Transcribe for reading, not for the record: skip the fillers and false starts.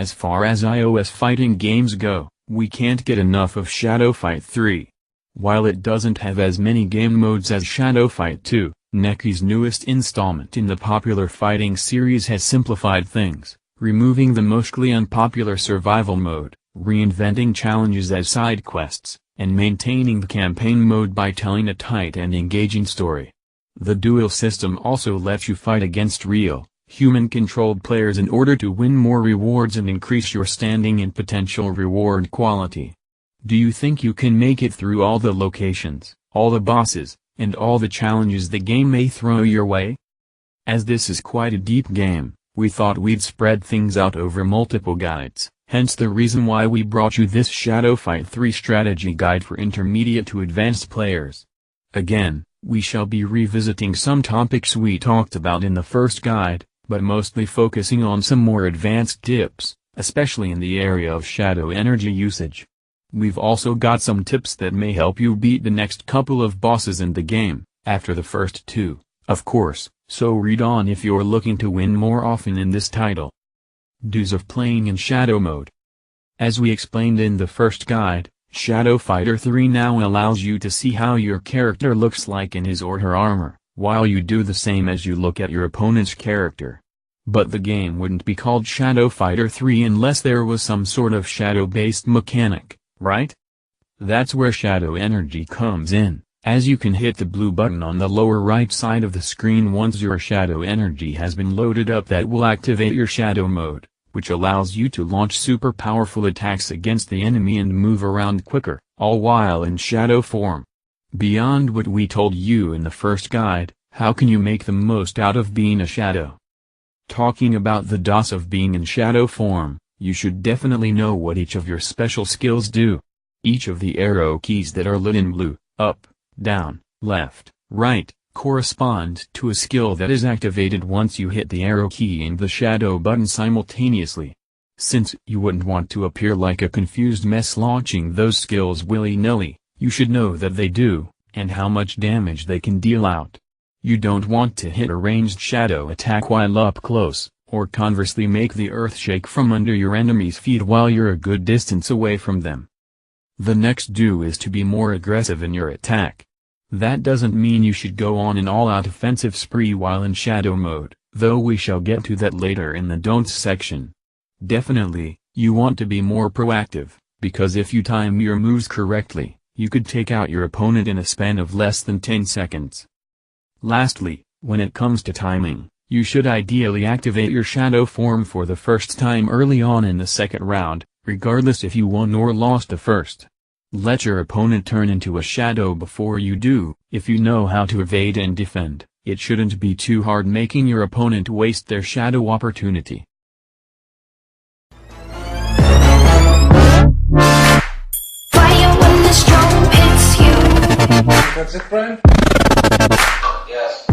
As far as iOS fighting games go, we can't get enough of Shadow Fight 3. While it doesn't have as many game modes as Shadow Fight 2, Neki's newest installment in the popular fighting series has simplified things, removing the mostly unpopular survival mode, reinventing challenges as side quests, and maintaining the campaign mode by telling a tight and engaging story. The duel system also lets you fight against real, human-controlled players in order to win more rewards and increase your standing and potential reward quality. Do you think you can make it through all the locations, all the bosses, and all the challenges the game may throw your way? As this is quite a deep game, we thought we'd spread things out over multiple guides, hence the reason why we brought you this Shadow Fight 3 strategy guide for intermediate to advanced players. Again, we shall be revisiting some topics we talked about in the first guide, but mostly focusing on some more advanced tips, especially in the area of shadow energy usage. We've also got some tips that may help you beat the next couple of bosses in the game, after the first two, of course, so read on if you're looking to win more often in this title. Do's of playing in Shadow Mode. As we explained in the first guide, Shadow Fighter 3 now allows you to see how your character looks like in his or her armor, while you do the same as you look at your opponent's character. But the game wouldn't be called Shadow Fighter 3 unless there was some sort of shadow-based mechanic, right? That's where shadow energy comes in, as you can hit the blue button on the lower right side of the screen once your shadow energy has been loaded up. That will activate your shadow mode, which allows you to launch super powerful attacks against the enemy and move around quicker, all while in shadow form. Beyond what we told you in the first guide, how can you make the most out of being a shadow? Talking about the DOS of being in shadow form, you should definitely know what each of your special skills do. Each of the arrow keys that are lit in blue, up, down, left, right, correspond to a skill that is activated once you hit the arrow key and the shadow button simultaneously. Since you wouldn't want to appear like a confused mess launching those skills willy-nilly, you should know that they do, and how much damage they can deal out. You don't want to hit a ranged shadow attack while up close, or conversely make the earth shake from under your enemy's feet while you're a good distance away from them. The next do is to be more aggressive in your attack. That doesn't mean you should go on an all-out offensive spree while in shadow mode, though we shall get to that later in the don'ts section. Definitely, you want to be more proactive, because if you time your moves correctly, you could take out your opponent in a span of less than 10 seconds. Lastly, when it comes to timing, you should ideally activate your shadow form for the first time early on in the second round, regardless if you won or lost the first. Let your opponent turn into a shadow before you do. If you know how to evade and defend, it shouldn't be too hard making your opponent waste their shadow opportunity. Fire when the strong, it's you. That's it, Brian? Yes.